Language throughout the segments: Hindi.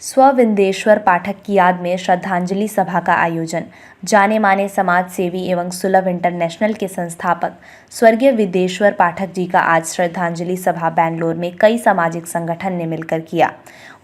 स्वविंदेश्वर पाठक की याद में श्रद्धांजलि सभा का आयोजन। जाने माने समाज सेवी एवं सुलभ इंटरनेशनल के संस्थापक स्वर्गीय विदेश्वर पाठक जी का आज श्रद्धांजलि सभा बेंगलोर में कई सामाजिक संगठन ने मिलकर किया।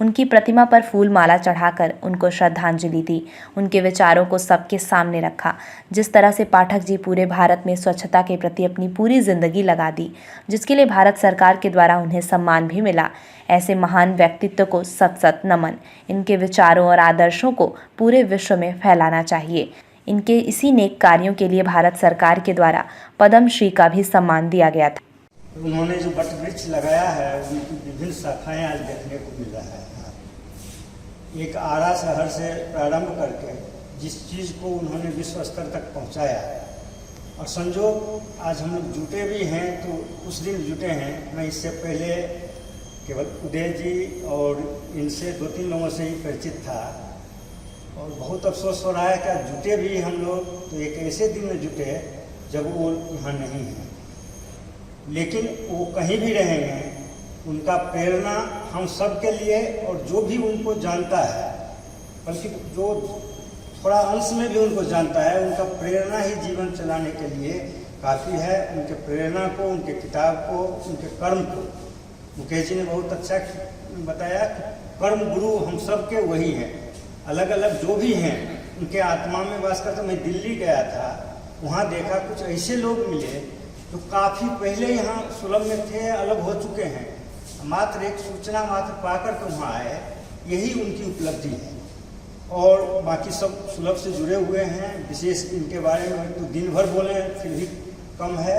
उनकी प्रतिमा पर फूल माला चढ़ाकर उनको श्रद्धांजलि दी। उनके विचारों को सबके सामने रखा। जिस तरह से पाठक जी पूरे भारत में स्वच्छता के प्रति अपनी पूरी जिंदगी लगा दी, जिसके लिए भारत सरकार के द्वारा उन्हें सम्मान भी मिला। ऐसे महान व्यक्तित्व को सत सत नमन। इनके विचारों और आदर्शों को पूरे विश्व में फैलाना चाहिए। इनके इसी नेक कार्यों के लिए भारत सरकार के द्वारा पद्मश्री का भी सम्मान दिया गया था। उन्होंने जो वट वृक्ष लगाया है उनकी विभिन्न शाखाएं आज देखने को मिल रहा है। एक आरा शहर से प्रारंभ करके जिस चीज़ को उन्होंने विश्व स्तर तक पहुंचाया, और संजोग आज हम लोग जुटे भी हैं तो उस दिन जुटे हैं। मैं इससे पहले केवल उदय जी और इनसे 2-3 लोगों से ही परिचित था, और बहुत अफसोस हो रहा है कि जुटे भी हम लोग तो एक ऐसे दिन में जुटे जब वो यहाँ नहीं है। लेकिन वो कहीं भी रहेंगे, उनका प्रेरणा हम सब के लिए, और जो भी उनको जानता है, बल्कि जो थोड़ा अंश में भी उनको जानता है, उनका प्रेरणा ही जीवन चलाने के लिए काफ़ी है। उनके प्रेरणा को, उनके किताब को, उनके कर्म को मुकेश जी ने बहुत अच्छा बताया कि कर्म गुरु हम सब के वही हैं। अलग अलग जो भी हैं उनके आत्मा में वास करते। मैं दिल्ली गया था, वहाँ देखा कुछ ऐसे लोग मिले जो काफ़ी पहले यहाँ सुलभ में थे, अलग हो चुके हैं, मात्र एक सूचना मात्र पाकर के वहाँ आए। यही उनकी उपलब्धि है। और बाकी सब सुलभ से जुड़े हुए हैं। विशेष इनके बारे में तो दिन भर बोले फिर भी कम है,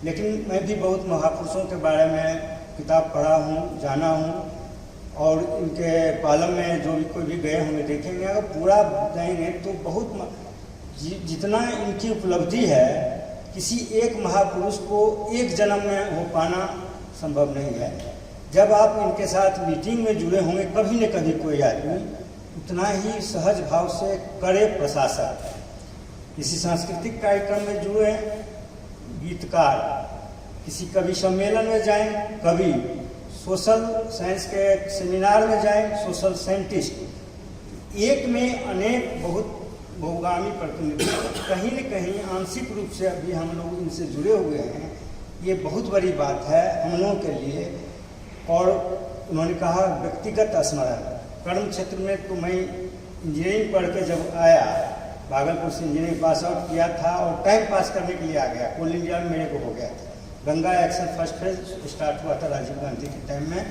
लेकिन मैं भी बहुत महापुरुषों के बारे में किताब पढ़ा हूँ, जाना हूँ, और इनके कॉलम में जो भी कोई भी गए हमें देखेंगे। अगर पूरा जाएंगे तो बहुत जितना इनकी उपलब्धि है, किसी एक महापुरुष को एक जन्म में हो पाना संभव नहीं है। जब आप इनके साथ मीटिंग में जुड़े होंगे कभी न कभी कोई आदमी, उतना ही सहज भाव से करे प्रशासन। किसी सांस्कृतिक कार्यक्रम में जुड़े, गीतकार, किसी कवि सम्मेलन में जाएं, कवि सोशल साइंस के सेमिनार में जाएं, सोशल साइंटिस्ट। एक में अनेक बहुत बहुगामी प्रतिनिधि कहीं न कहीं आंशिक रूप से अभी हम लोग इनसे जुड़े हुए हैं। ये बहुत बड़ी बात है हम लोगों के लिए। और उन्होंने कहा व्यक्तिगत स्मरण। कर्म क्षेत्र में तो मैं इंजीनियरिंग पढ़ के जब आया, भागलपुर से इंजीनियरिंग पास आउट किया था और टाइम पास करने के लिए आ गया। कोल इंडिया में मेरे को हो गया था। Ganga action first phase start हुआ था राजीव गांधी के टाइम में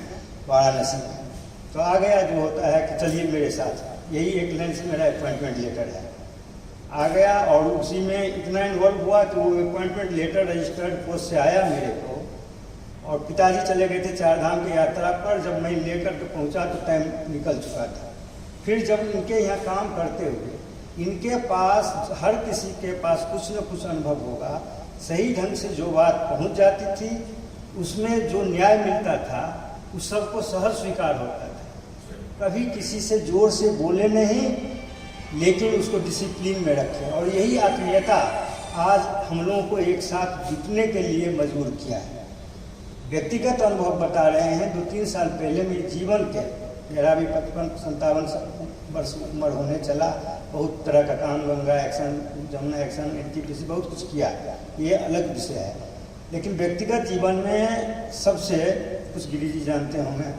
वाराणसी में, तो आ गया। जो होता है कि चलिए मेरे साथ, यही एक लाइन से मेरा अपॉइंटमेंट लेटर है, आ गया। और उसी में इतना इन्वॉल्व हुआ कि वो अपॉइंटमेंट लेटर रजिस्टर्ड पोस्ट से आया मेरे को। और पिताजी चले गए थे 4 धाम की यात्रा पर। जब मैं लेकर के पहुंचा तो टाइम निकल चुका था। फिर जब इनके यहाँ काम करते हुए, इनके पास हर किसी के पास कुछ न कुछ अनुभव होगा। सही ढंग से जो बात पहुंच जाती थी, उसमें जो न्याय मिलता था, उस सबको सहज स्वीकार होता था। कभी किसी से जोर से बोले नहीं, लेकिन उसको डिसिप्लिन में रखें। और यही आत्मीयता आज हम लोगों को एक साथ जुटने के लिए मजबूर किया है। व्यक्तिगत अनुभव बता रहे हैं। 2-3 साल पहले मेरे जीवन के, मेरा भी 55-57 वर्ष उम्र होने चला, बहुत तरह का काम, Ganga action, Jamuna action, NTPC, बहुत कुछ किया। ये अलग विषय है। लेकिन व्यक्तिगत जीवन में सबसे कुछ गिरी जी जानते होंगे,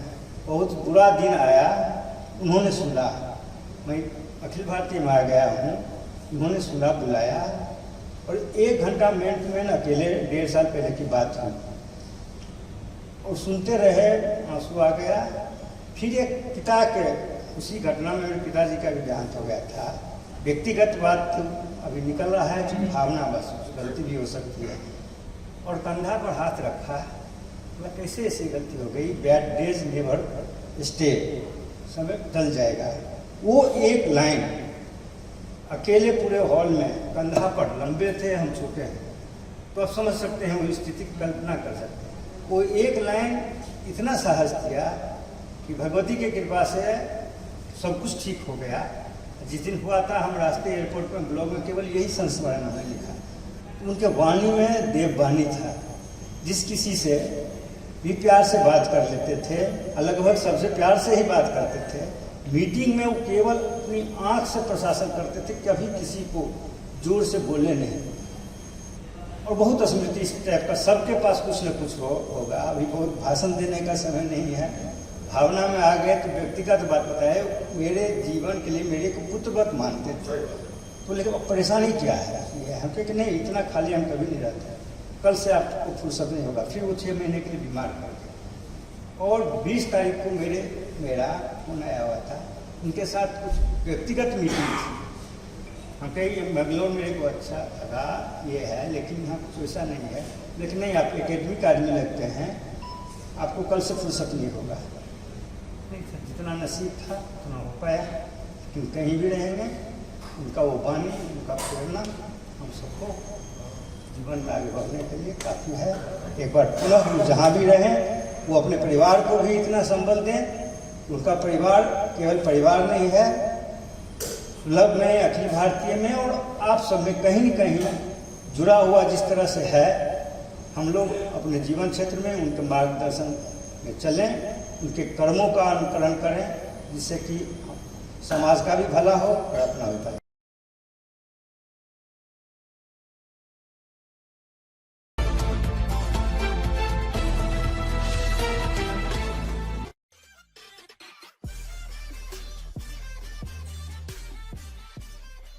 बहुत बुरा दिन आया। उन्होंने सुना, मैं अखिल भारतीय में आ गया हूँ, उन्होंने सुना, बुलाया, और 1 घंटा मैन टू मैन अकेले 1.5 साल पहले की बात हुई, और सुनते रहे, आंसू आ गया। फिर एक पिता के, उसी घटना में मेरे पिताजी का भी देहांत हो गया था। व्यक्तिगत बात अभी निकल रहा है, जो भावना, बस गलती भी हो सकती है। और कंधा पर हाथ रखा, मैं कैसे ऐसी गलती हो गई। बैड डेज नेवर स्टे, समय टल जाएगा। वो एक लाइन अकेले पूरे हॉल में, कंधा पर, लंबे थे, हम छोटे हैं, तो आप समझ सकते हैं वो स्थिति की कल्पना कर सकते हैं। वो एक लाइन इतना साहस दिया कि भगवती की कृपा से सब कुछ ठीक हो गया। जिस दिन हुआ था, हम रास्ते एयरपोर्ट पर ब्लॉग में केवल यही संस्मरण हमने लिखा। तो उनके वाणी में देववाणी था। जिस किसी से भी प्यार से बात कर लेते थे, लगभग सबसे प्यार से ही बात करते थे, मीटिंग में वो केवल अपनी आंख से प्रशासन करते थे, कभी किसी को जोर से बोले नहीं। और बहुत स्मृति इस टाइप का, सबके पास कुछ न कुछ होगा। अभी बहुत भाषण देने का समय नहीं है, भावना में आ गए तो व्यक्तिगत बात बताए। मेरे जीवन के लिए मेरे को पुत्रवत मानते थे, तो लेकिन अब परेशानी क्या है, ये हम कहे कि नहीं इतना खाली हम कभी नहीं रहते, कल से आपको फुर्सत नहीं होगा। फिर वो 6 महीने के लिए बीमार पड़ गए। और 20 तारीख को मेरा फोन आया हुआ था, उनके साथ कुछ व्यक्तिगत मीटिंग थी। हम कहे बेंगलोर मेरे को अच्छा लगा ये है, लेकिन यहाँ कुछ वैसा नहीं है। लेकिन नहीं, आप एकेडमिक आदमी लगते हैं, आपको कल से फुर्सत नहीं होगा। नहीं सर, जितना नसीब था उतना हो पाया, लेकिन कहीं भी रहेंगे उनका वो वाणी, उनका प्रेरणा हम सबको जीवन में आगे बढ़ने के लिए काफ़ी है। एक बार पुनः वो जहाँ भी रहें वो अपने परिवार को भी इतना संबल दें। उनका परिवार केवल परिवार नहीं है, सुलभ में, अखिल भारतीय में और आप सब में कहीं न कहीं जुड़ा हुआ जिस तरह से है। हम लोग अपने जीवन क्षेत्र में उनके मार्गदर्शन में चलें, उनके कर्मों का अनुकरण करें, जिससे कि समाज का भी भला हो और अपना भी भला।